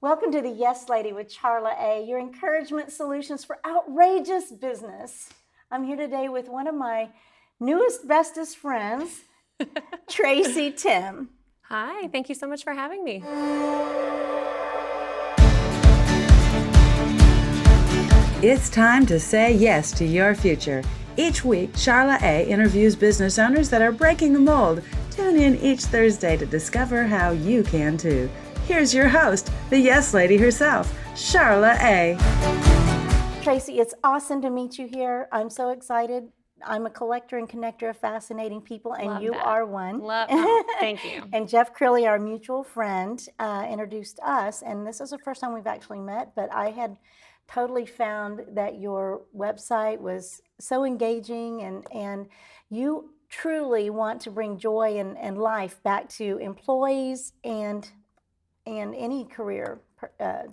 Welcome to the Yes Lady with CharlaA, your encouragement solutions for outrageous business. I'm here today with one of my newest, bestest friends, Tracy Timm. Hi, thank you so much for having me. It's time to say yes to your future. Each week, CharlaA interviews business owners that are breaking the mold. Tune in each Thursday to discover how you can too. Here's your host, the Yes Lady herself, CharlaA. Tracy, it's awesome to meet you here. I'm so excited. I'm a collector and connector of fascinating people, and Love you that. are one. Thank you. And Jeff Crilly, our mutual friend, introduced us, and this is the first time we've actually met, but I had totally found that your website was so engaging, and you truly want to bring joy and life back to employees and any career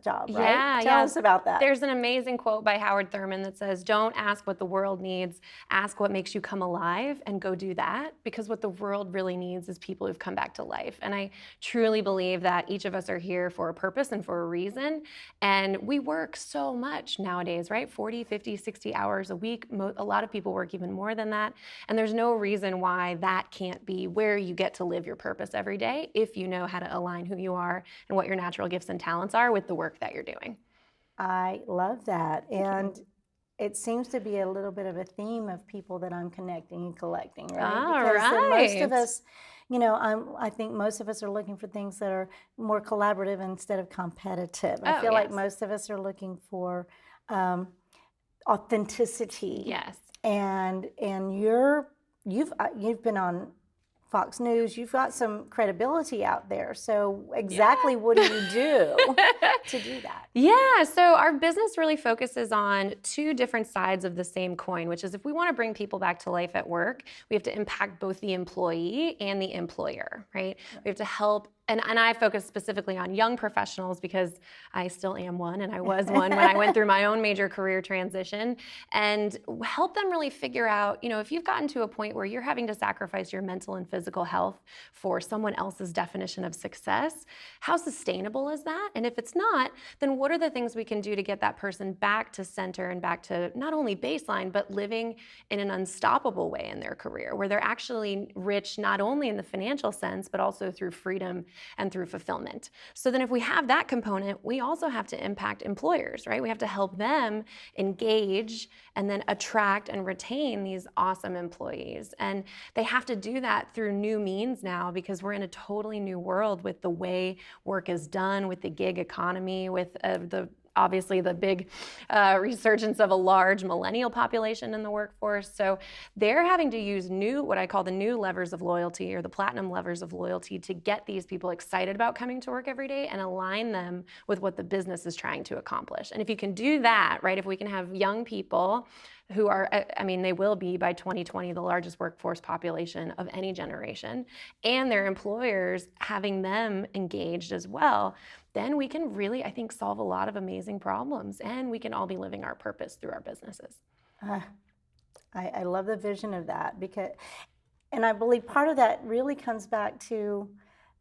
job, right? Tell us about that. There's an amazing quote by Howard Thurman that says, "Don't ask what the world needs, ask what makes you come alive and go do that," because what the world really needs is people who've come back to life. And I truly believe that each of us are here for a purpose and for a reason. And we work so much nowadays, right? 40, 50, 60 hours a week. A lot of people work even more than that. And there's no reason why that can't be where you get to live your purpose every day if you know how to align who you are and what your natural gifts and talents are with the work that you're doing. I love that. And it seems to be a little bit of a theme of people that I'm connecting and collecting, right? Because most of us, I think most of us are looking for things that are more collaborative instead of competitive. I feel like most of us are looking for authenticity. Yes. And you've been on Fox News, you've got some credibility out there. So exactly what do you do to do that? Yeah, so our business really focuses on two different sides of the same coin, which is if we want to bring people back to life at work, we have to impact both the employee and the employer, right? We have to help. And I focus specifically on young professionals because I still am one and I was one when I went through my own major career transition, and help them really figure out, if you've gotten to a point where you're having to sacrifice your mental and physical health for someone else's definition of success, how sustainable is that? And if it's not, then what are the things we can do to get that person back to center and back to not only baseline, but living in an unstoppable way in their career where they're actually rich, not only in the financial sense, but also through freedom and through fulfillment. So then if we have that component, we also have to impact employers, right? We have to help them engage and then attract and retain these awesome employees. And they have to do that through new means now because we're in a totally new world with the way work is done, with the gig economy, with obviously the big resurgence of a large millennial population in the workforce. So they're having to use what I call the new levers of loyalty, or the platinum levers of loyalty, to get these people excited about coming to work every day and align them with what the business is trying to accomplish. And if you can do that, right, if we can have young people who are, they will be by 2020 the largest workforce population of any generation, and their employers having them engaged as well, then we can really, I think, solve a lot of amazing problems, and we can all be living our purpose through our businesses. I love the vision of that, and I believe part of that really comes back to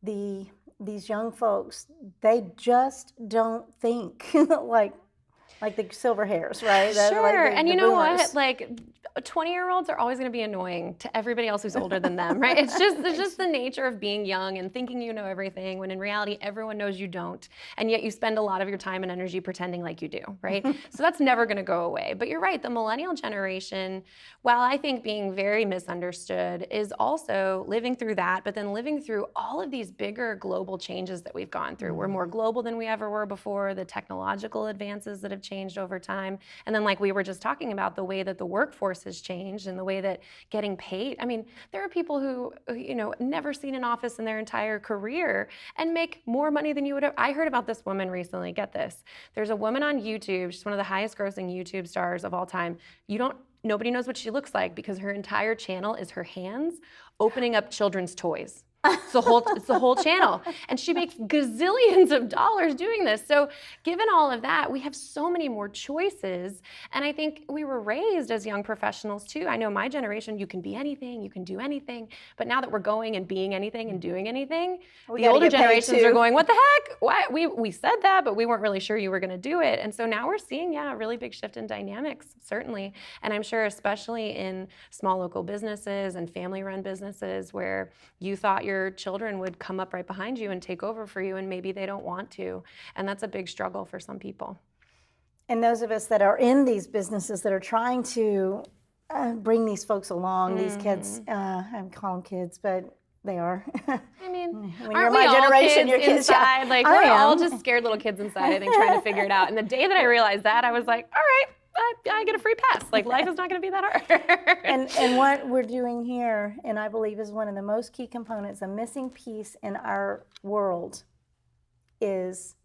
these young folks. They just don't think like the silver hairs, right? Sure, and you know boomers. what? 20-year-olds are always going to be annoying to everybody else who's older than them, right? It's just the nature of being young and thinking you know everything, when in reality everyone knows you don't, and yet you spend a lot of your time and energy pretending like you do, right? So that's never going to go away. But you're right, the millennial generation, while I think being very misunderstood, is also living through that, but then living through all of these bigger global changes that we've gone through. We're more global than we ever were before, the technological advances that have changed over time, and then like we were just talking about, the way that the workforce has changed and the way that getting paid. There are people who, never seen an office in their entire career and make more money than you would have. I heard about this woman recently. Get this. There's a woman on YouTube. She's one of the highest grossing YouTube stars of all time. Nobody knows what she looks like because her entire channel is her hands opening up children's toys. It's the whole channel. And she makes gazillions of dollars doing this. So given all of that, we have so many more choices. And I think we were raised as young professionals too. I know my generation, you can be anything, you can do anything. But now that we're going and being anything and doing anything, the gotta older get paid generations too. are going, what the heck? Why? We said that, but we weren't really sure you were going to do it. And so now we're seeing, a really big shift in dynamics, certainly. And I'm sure especially in small local businesses and family-run businesses where you thought your children would come up right behind you and take over for you, and maybe they don't want to. And that's a big struggle for some people. And those of us that are in these businesses that are trying to bring these folks along, these kids, I call them kids, but they are. I mean, when aren't you're we my all generation, kids you're kids. inside? Yeah, Like, I we're am. all just scared little kids inside, I think, trying to figure it out. And the day that I realized that, I was like, all right, I get a free pass. Like, life is not going to be that hard. And what we're doing here, and I believe is one of the most key components, a missing piece in our world, is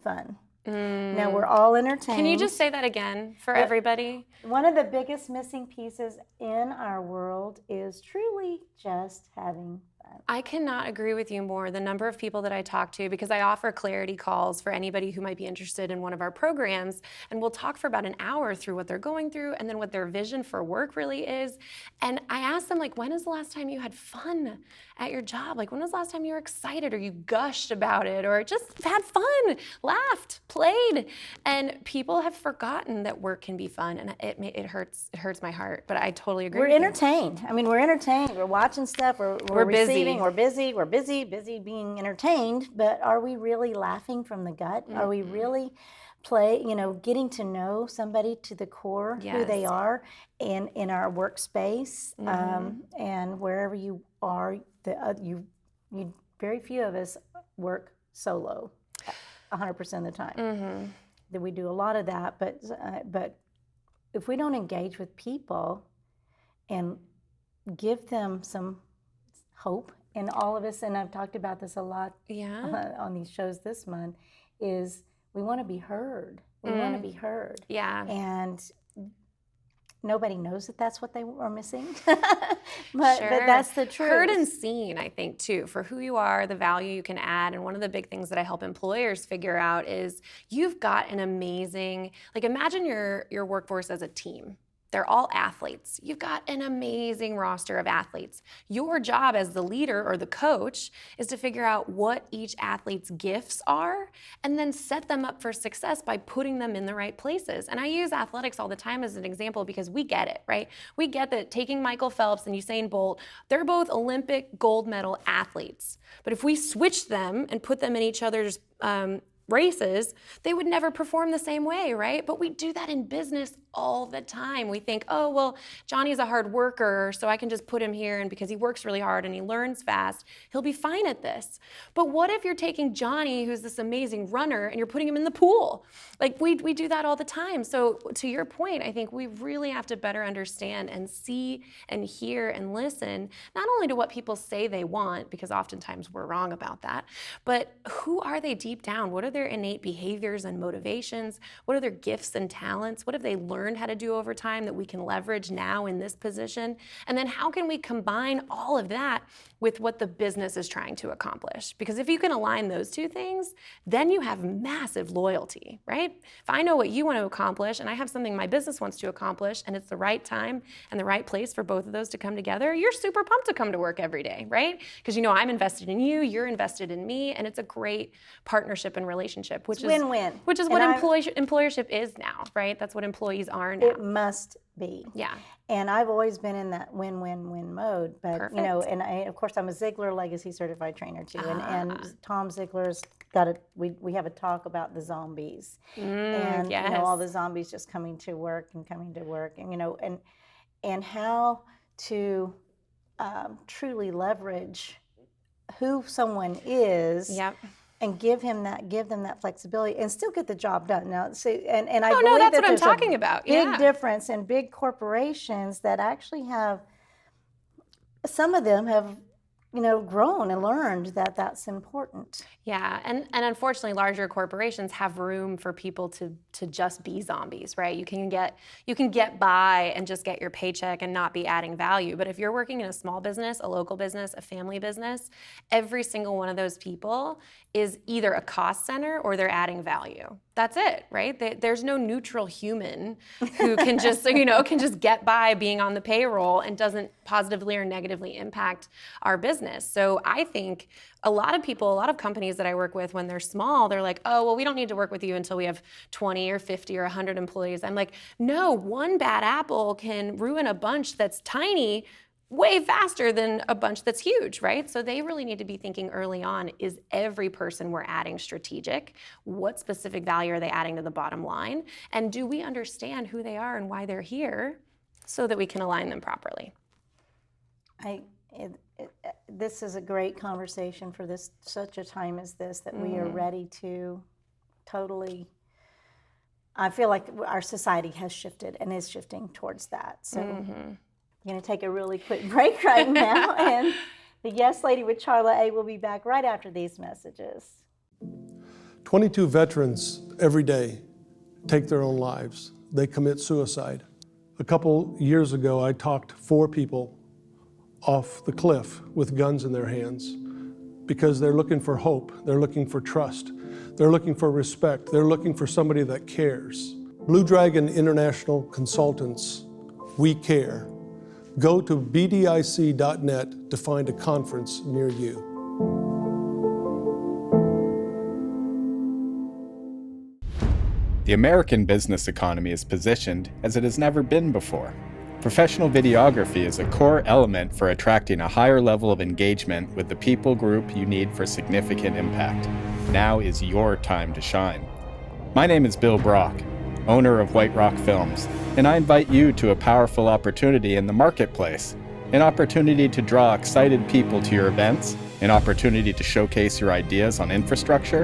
fun. Now we're all entertained. Can you just say that again for everybody? One of the biggest missing pieces in our world is truly just having fun. I cannot agree with you more. The number of people that I talk to, because I offer clarity calls for anybody who might be interested in one of our programs, and we'll talk for about an hour through what they're going through and then what their vision for work really is. And I ask them, like, when is the last time you had fun at your job? Like, when was the last time you were excited or you gushed about it or just had fun, laughed, played? And people have forgotten that work can be fun, and it hurts my heart. But I totally agree. We're with you. entertained. I mean, we're entertained. We're watching stuff. We're busy. receiving. We're busy being entertained. But are we really laughing from the gut? Are we really getting to know somebody to the core, who they are, in our workspace, and wherever you are? Very few of us work solo, 100% of the time. That we do a lot of that, but if we don't engage with people and give them some hope, and all of us, and I've talked about this a lot on these shows this month, is we want to be heard. We want to be heard. Yeah. And nobody knows that that's what they are missing. but that's the truth. Heard and seen, I think, too, for who you are, the value you can add. And one of the big things that I help employers figure out is you've got an amazing, like, imagine your workforce as a team. They're all athletes. You've got an amazing roster of athletes. Your job as the leader or the coach is to figure out what each athlete's gifts are and then set them up for success by putting them in the right places. And I use athletics all the time as an example because we get it, right? We get that taking Michael Phelps and Usain Bolt, they're both Olympic gold medal athletes. But if we switch them and put them in each other's races, they would never perform the same way, right? But we do that in business all the time. We think, oh, well, Johnny's a hard worker, so I can just put him here, and because he works really hard and he learns fast, he'll be fine at this. But what if you're taking Johnny, who's this amazing runner, and you're putting him in the pool? Like, we do that all the time. So to your point, I think we really have to better understand and see and hear and listen, not only to what people say they want, because oftentimes we're wrong about that, but who are they deep down? What are their innate behaviors and motivations? What are their gifts and talents? What have they learned how to do over time that we can leverage now in this position? And then how can we combine all of that with what the business is trying to accomplish? Because if you can align those two things, then you have massive loyalty, right? If I know what you want to accomplish and I have something my business wants to accomplish and it's the right time and the right place for both of those to come together, you're super pumped to come to work every day, right? Because you know I'm invested in you, you're invested in me, and it's a great partnership and relationship, which is win-win. Which is what employership is now, right? That's what employees are now. It must be. Yeah. And I've always been in that win-win-win mode. But Perfect. and of course I'm a Ziglar Legacy certified trainer too. And Tom Ziglar's got we have a talk about the zombies. And all the zombies just coming to work and and how to truly leverage who someone is. Yep. And give them that flexibility and still get the job done. Now, and I Oh, believe no, that's that what I'm there's talking a about. big Yeah. difference in big corporations that actually have, some of them have grown and learned that that's important. Yeah, and unfortunately, larger corporations have room for people to just be zombies, right? You can get by and just get your paycheck and not be adding value. But if you're working in a small business, a local business, a family business, every single one of those people is either a cost center or they're adding value. That's it, right? There's no neutral human who can just can just get by being on the payroll and doesn't positively or negatively impact our business. So I think a lot of companies that I work with, when they're small, they're like, oh, well, we don't need to work with you until we have 20 or 50 or 100 employees. I'm like, no, one bad apple can ruin a bunch that's tiny way faster than a bunch that's huge, right? So they really need to be thinking early on, is every person we're adding strategic? What specific value are they adding to the bottom line? And do we understand who they are and why they're here so that we can align them properly? This is a great conversation for such a time as this, that we are ready to totally, I feel like our society has shifted and is shifting towards that. So I'm going to take a really quick break right now, and the Yes Lady with CharlaA will be back right after these messages. 22 veterans every day take their own lives. They commit suicide. A couple years ago, I talked 4 people off the cliff with guns in their hands because they're looking for hope, they're looking for trust, they're looking for respect, they're looking for somebody that cares. Blue Dragon International Consultants, we care. Go to bdic.net to find a conference near you. The American business economy is positioned as it has never been before. Professional videography is a core element for attracting a higher level of engagement with the people group you need for significant impact. Now is your time to shine. My name is Bill Brock, owner of White Rock Films, and I invite you to a powerful opportunity in the marketplace, an opportunity to draw excited people to your events, an opportunity to showcase your ideas on infrastructure,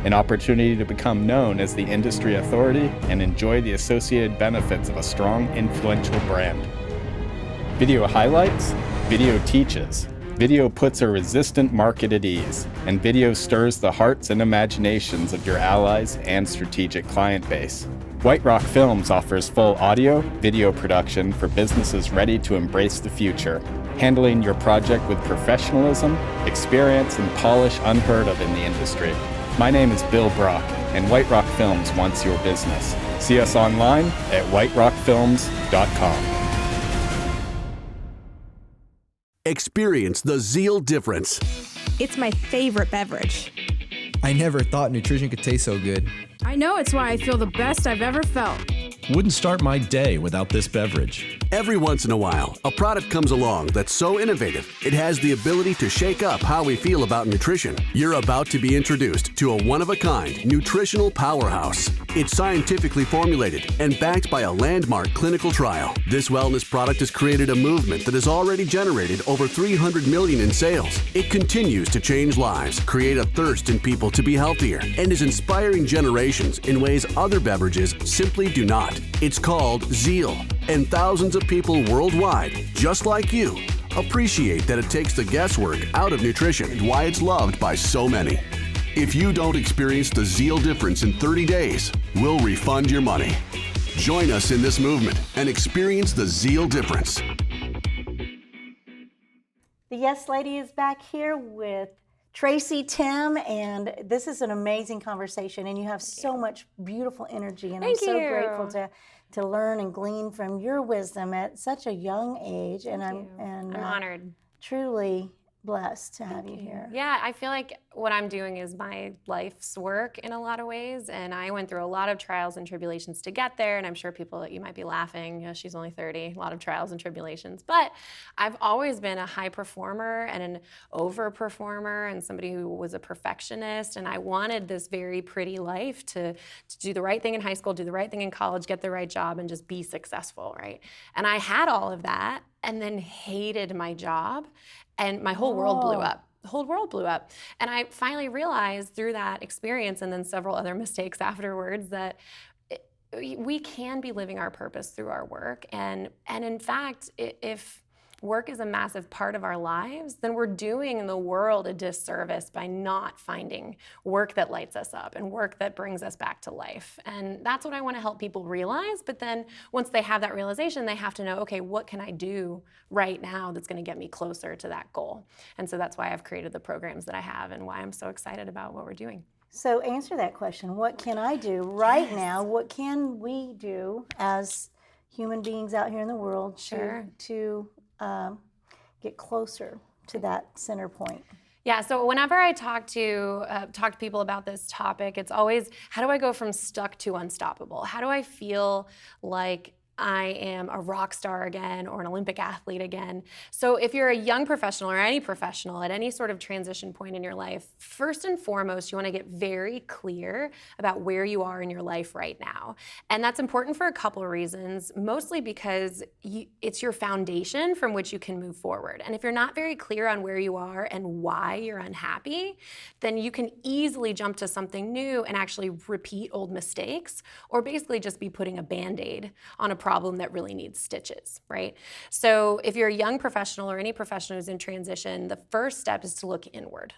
an opportunity to become known as the industry authority and enjoy the associated benefits of a strong, influential brand. Video highlights, video teaches. Video puts a resistant market at ease, and video stirs the hearts and imaginations of your allies and strategic client base. White Rock Films offers full audio, video production for businesses ready to embrace the future, handling your project with professionalism, experience, and polish unheard of in the industry. My name is Bill Brock, and White Rock Films wants your business. See us online at whiterockfilms.com. Experience the Zeal difference. It's my favorite beverage. I never thought nutrition could taste so good. I know it's why I feel the best I've ever felt. Wouldn't start my day without this beverage. Every once in a while, a product comes along that's so innovative, it has the ability to shake up how we feel about nutrition. You're about to be introduced to a one-of-a-kind nutritional powerhouse. It's scientifically formulated and backed by a landmark clinical trial. This wellness product has created a movement that has already generated over $300 million in sales. It continues to change lives, create a thirst in people to be healthier, and is inspiring generations in ways other beverages simply do not. It's called Zeal, and thousands of people worldwide, just like you, appreciate that it takes the guesswork out of nutrition and why it's loved by so many. If you don't experience the Zeal difference in 30 days, we'll refund your money. Join us in this movement and experience the Zeal difference. The Yes Lady is back here with Tracy Timm, and this is an amazing conversation, and you have so much beautiful energy, and I'm so grateful to learn and glean from your wisdom at such a young age, and I'm honored. Truly blessed to have you here. Yeah, I feel like what I'm doing is my life's work in a lot of ways, and I went through a lot of trials and tribulations to get there, and I'm sure you might be laughing, she's only 30, a lot of trials and tribulations, but I've always been a high performer and an over performer and somebody who was a perfectionist, and I wanted this very pretty life to do the right thing in high school, do the right thing in college, get the right job, and just be successful, right? And I had all of that and then hated my job, and my whole world blew up. The whole world blew up. And I finally realized through that experience and then several other mistakes afterwards that we can be living our purpose through our work. And in fact, if work is a massive part of our lives, then we're doing the world a disservice by not finding work that lights us up and work that brings us back to life. And that's what I want to help people realize. But then once they have that realization, they have to know, okay, what can I do right now that's going to get me closer to that goal? And so that's why I've created the programs that I have and why I'm so excited about what we're doing. So answer that question. What can I do right now? What can we do as human beings out here in the world to get closer to that center point? Yeah, so whenever I talk to people about this topic, it's always, how do I go from stuck to unstoppable? How do I feel like I am a rock star again or an Olympic athlete again? So if you're a young professional or any professional at any sort of transition point in your life, first and foremost, you want to get very clear about where you are in your life right now. And that's important for a couple of reasons, mostly because it's your foundation from which you can move forward. And if you're not very clear on where you are and why you're unhappy, then you can easily jump to something new and actually repeat old mistakes, or basically just be putting a Band-Aid on a problem that really needs stitches, right? So if you're a young professional or any professional who's in transition, the first step is to look inward.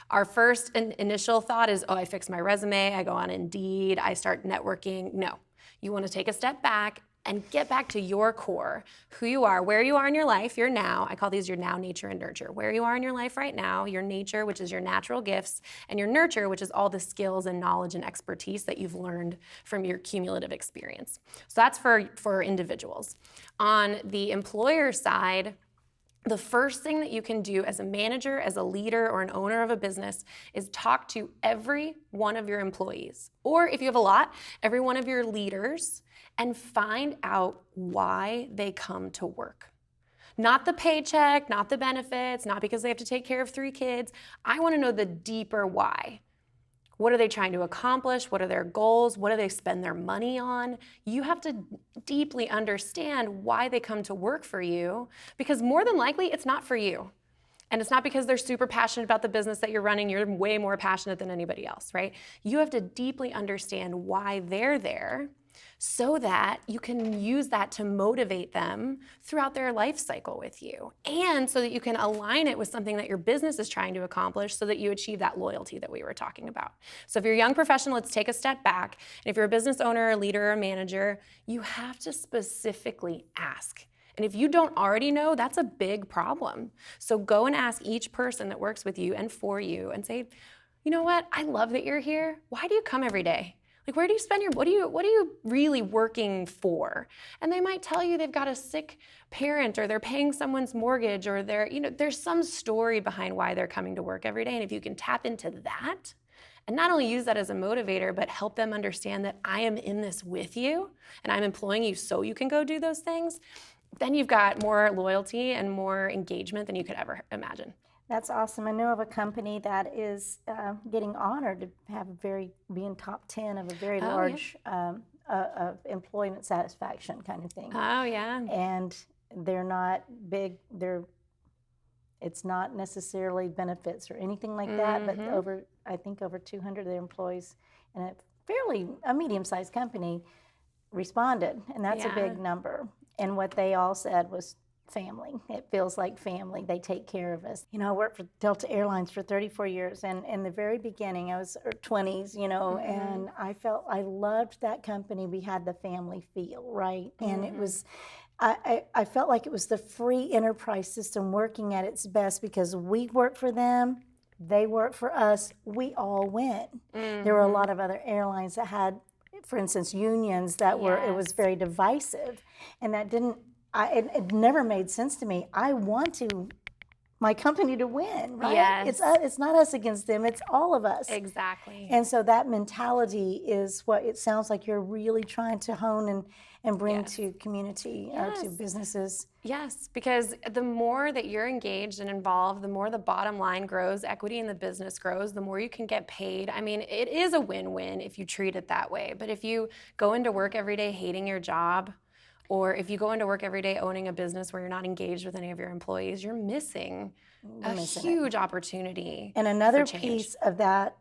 Our first initial thought is, oh, I fix my resume, I go on Indeed, I start networking. No, you want to take a step back and get back to your core, who you are, where you are in your life, your now. I call these your now, nature, and nurture. Where you are in your life right now, your nature, which is your natural gifts, and your nurture, which is all the skills and knowledge and expertise that you've learned from your cumulative experience. So that's for individuals. On the employer side, the first thing that you can do as a manager, as a leader, or an owner of a business is talk to every one of your employees, or if you have a lot, every one of your leaders, and find out why they come to work. Not the paycheck, not the benefits, not because they have to take care of 3 kids. I want to know the deeper why. What are they trying to accomplish? What are their goals? What do they spend their money on? You have to deeply understand why they come to work for you, because more than likely it's not for you. And it's not because they're super passionate about the business that you're running. You're way more passionate than anybody else, right? You have to deeply understand why they're there, so that you can use that to motivate them throughout their life cycle with you, and so that you can align it with something that your business is trying to accomplish so that you achieve that loyalty that we were talking about. So if you're a young professional, let's take a step back. And if you're a business owner, a leader, or a manager, you have to specifically ask. And if you don't already know, that's a big problem. So go and ask each person that works with you and for you and say, you know what, I love that you're here. Why do you come every day? Like, where do you spend what are you really working for? And they might tell you they've got a sick parent, or they're paying someone's mortgage, or there's some story behind why they're coming to work every day. And if you can tap into that and not only use that as a motivator, but help them understand that I am in this with you and I'm employing you so you can go do those things, then you've got more loyalty and more engagement than you could ever imagine. That's awesome. I know of a company that is getting honored to be in top 10 of a very large employment satisfaction kind of thing. Oh, yeah. And they're not big. It's not necessarily benefits or anything like that, but I think over 200 of their employees in a medium-sized company responded, and that's a big number. And what they all said was, family. It feels like family. They take care of us. I worked for Delta Airlines for 34 years, and in the very beginning, I was 20s, and I loved that company. We had the family feel, right? And it was, I felt like it was the free enterprise system working at its best, because we worked for them, they worked for us, we all win. There were a lot of other airlines that had, for instance, unions that it was very divisive, and that it never made sense to me. I want my company to win, right? Yes. It's not us against them, it's all of us. Exactly. And so that mentality is what it sounds like you're really trying to hone and bring to community, or to businesses. Yes, because the more that you're engaged and involved, the more the bottom line grows, equity in the business grows, the more you can get paid. I mean, it is a win-win if you treat it that way. But if you go into work every day hating your job, or if you go into work every day owning a business where you're not engaged with any of your employees, you're missing a huge opportunity. And another piece of that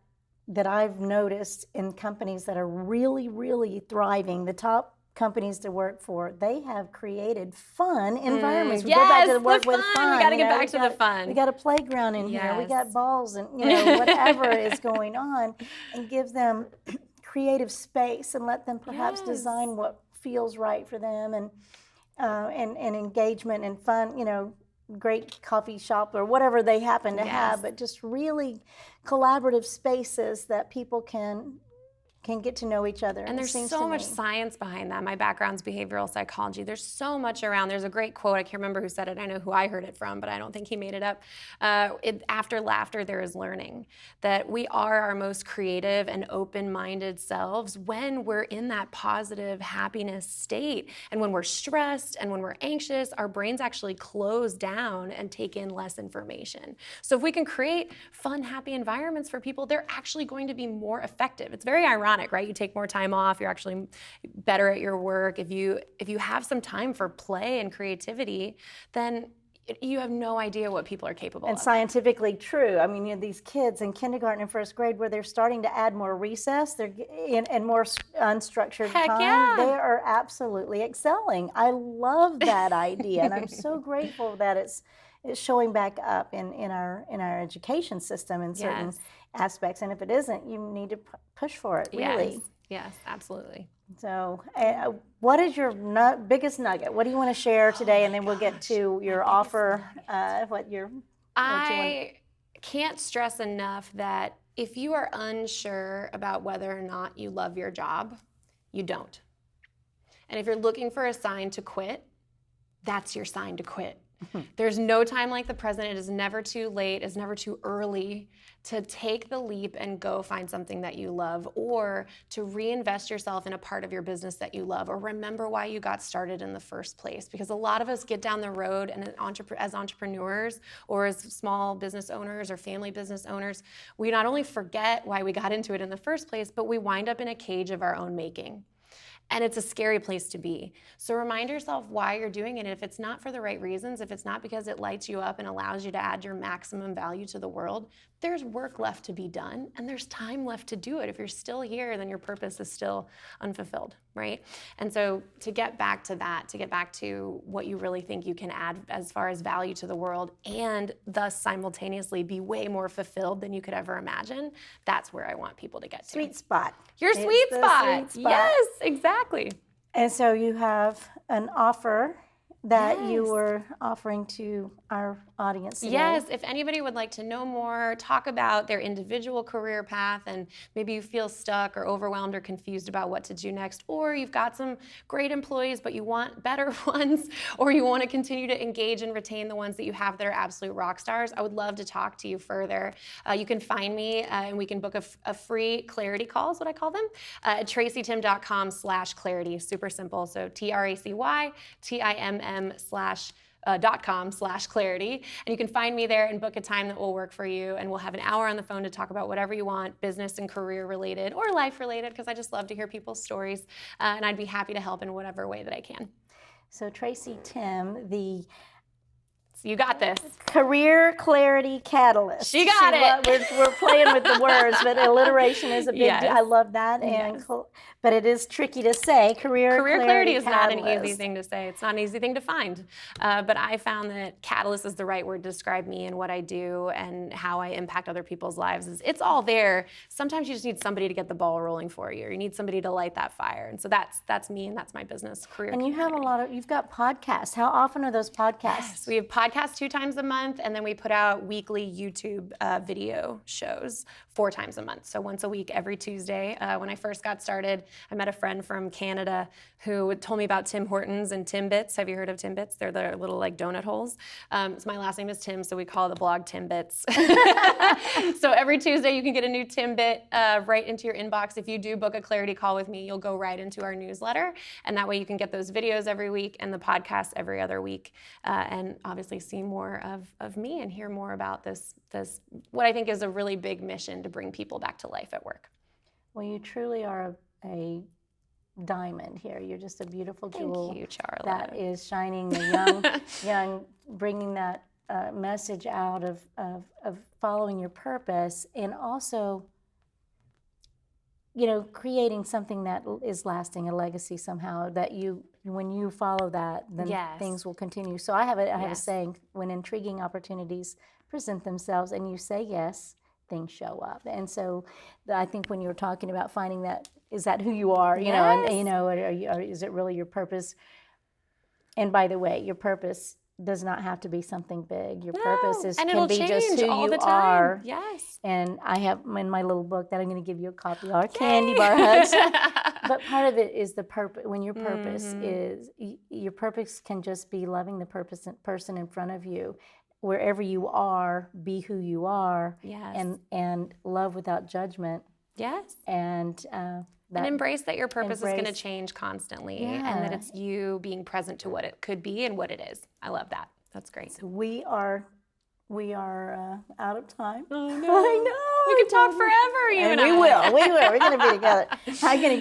I've noticed in companies that are really, really thriving, the top companies to work for, they have created fun environments. We go back to the work with fun. We got to get back we to the fun. We got a playground in here. We got Yes. balls and whatever is going on, and give them creative space and let them perhaps design what feels right for them, and engagement and fun. Great coffee shop or whatever they happen to have, but just really collaborative spaces that people can get to know each other. And there's so much science behind that. My background's behavioral psychology. There's so much around. There's a great quote. I can't remember who said it. I know who I heard it from, but I don't think he made it up. After laughter, there is learning. That we are our most creative and open-minded selves when we're in that positive happiness state. And when we're stressed and when we're anxious, our brains actually close down and take in less information. So if we can create fun, happy environments for people, they're actually going to be more effective. It's very ironic, right? You take more time off, you're actually better at your work. If you have some time for play and creativity, then you have no idea what people are capable of. And scientifically true. I mean, these kids in kindergarten and first grade where they're starting to add more recess, and more unstructured time, they are absolutely excelling. I love that idea, and I'm so grateful that it's showing back up in our education system in certain aspects. And if it isn't, you need to push for it, really. Yes, absolutely. So what is your biggest nugget? What do you want to share today? And then we'll get to your offer, I can't stress enough that if you are unsure about whether or not you love your job, you don't. And if you're looking for a sign to quit, that's your sign to quit. There's no time like the present. It is never too late. It's never too early to take the leap and go find something that you love, or to reinvest yourself in a part of your business that you love, or remember why you got started in the first place. Because a lot of us get down the road and as entrepreneurs or as small business owners or family business owners, we not only forget why we got into it in the first place, but we wind up in a cage of our own making. And it's a scary place to be. So remind yourself why you're doing it. And if it's not for the right reasons, if it's not because it lights you up and allows you to add your maximum value to the world, there's work left to be done and there's time left to do it. If you're still here, then your purpose is still unfulfilled, right? And so to get back to that, to get back to what you really think you can add as far as value to the world, and thus simultaneously be way more fulfilled than you could ever imagine, that's where I want people to get to. Sweet spot. Your sweet spot. Yes, exactly. And so you have an offer that you were offering to our audience today. Yes, if anybody would like to know more, talk about their individual career path, and maybe you feel stuck or overwhelmed or confused about what to do next, or you've got some great employees but you want better ones, or you want to continue to engage and retain the ones that you have that are absolute rock stars, I would love to talk to you further. You can find me and we can book a free clarity call is what I call them, at tracytimm.com/clarity. Super simple. So TracyTimm.com/clarity. And you can find me there and book a time that will work for you. And we'll have an hour on the phone to talk about whatever you want, business and career related or life related, because I just love to hear people's stories. And I'd be happy to help in whatever way that I can. So Tracy Timm, the You got this. Career Clarity Catalyst. She got it. We're playing with the words, but alliteration is a big deal. I love that. And but it is tricky to say. Career Clarity is Catalyst. Not an easy thing to say. It's not an easy thing to find. But I found that catalyst is the right word to describe me and what I do and how I impact other people's lives. It's all there. Sometimes you just need somebody to get the ball rolling for you, or you need somebody to light that fire. And so that's me, and that's my business, Career And you have you've got podcasts. How often are those podcasts? Yes, we have podcasts 2 times a month, and then we put out weekly YouTube video shows 4 times a month. So once a week, every Tuesday. When I first got started, I met a friend from Canada who told me about Tim Hortons and Timbits. Have you heard of Timbits? They're the little like donut holes. So my last name is Tim, so we call the blog Timbits. So every Tuesday you can get a new Timbit right into your inbox. If you do book a clarity call with me, you'll go right into our newsletter, and that way you can get those videos every week and the podcast every other week, and obviously see more of me and hear more about this what I think is a really big mission to bring people back to life at work. Well, you truly are a diamond here. You're just a beautiful jewel. Thank you, Charla. That is shining the young, bringing that message out of following your purpose, and also creating something that is lasting, a legacy somehow, that when you follow that, then things will continue. So I have a saying: when intriguing opportunities present themselves and you say yes, things show up. And so I think when you're talking about finding that, is that who you are, or is it really your purpose? And by the way, your purpose does not have to be something big. Your purpose can be just who you are. Yes. And I have in my little book that I'm going to give you a copy of, our candy bar hugs. But part of it is the purpose. When your purpose is, your purpose can just be loving the person in front of you. Wherever you are, be who you are. Yes. And love without judgment. Yes. And embrace that your purpose is going to change constantly, and that it's you being present to what it could be and what it is. I love that. That's great. So we are out of time. Oh, no. I know. We could talk forever, you and I. We will. We're going to be together.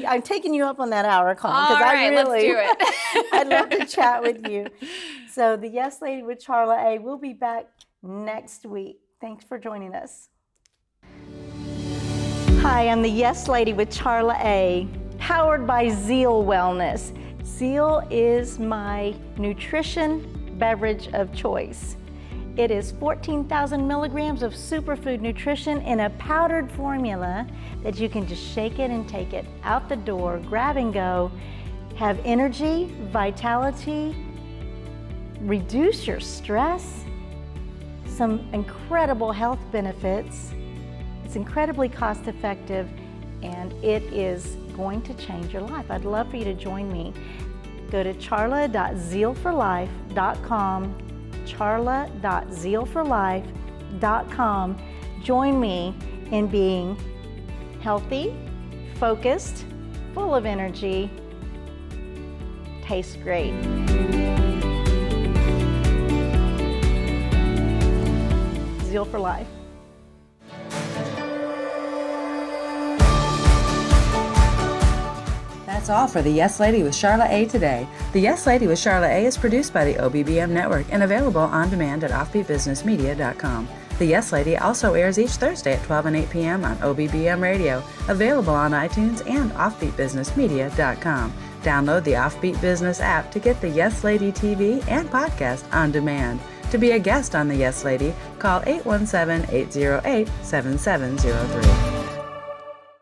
I'm taking you up on that hour, Colin, because let's do it. I'd love to chat with you. So the Yes Lady with CharlaA will be back next week. Thanks for joining us. Hi, I'm the Yes Lady with CharlaA, powered by Zeal Wellness. Zeal is my nutrition beverage of choice. It is 14,000 milligrams of superfood nutrition in a powdered formula that you can just shake it and take it out the door, grab and go, have energy, vitality, reduce your stress, some incredible health benefits. It's incredibly cost effective, and it is going to change your life. I'd love for you to join me. Go to charla.zealforlife.com, charla.zealforlife.com. Join me in being healthy, focused, full of energy, tastes great. Zeal for Life. That's all for the Yes Lady with CharlaA today. The Yes Lady with CharlaA is produced by the OBBM Network and available on demand at offbeatbusinessmedia.com. The Yes Lady also airs each Thursday at 12 and 8 p.m. on OBBM Radio, available on iTunes and offbeatbusinessmedia.com. Download the Offbeat Business app to get the Yes Lady TV and podcast on demand. To be a guest on the Yes Lady, call 817-808-7703.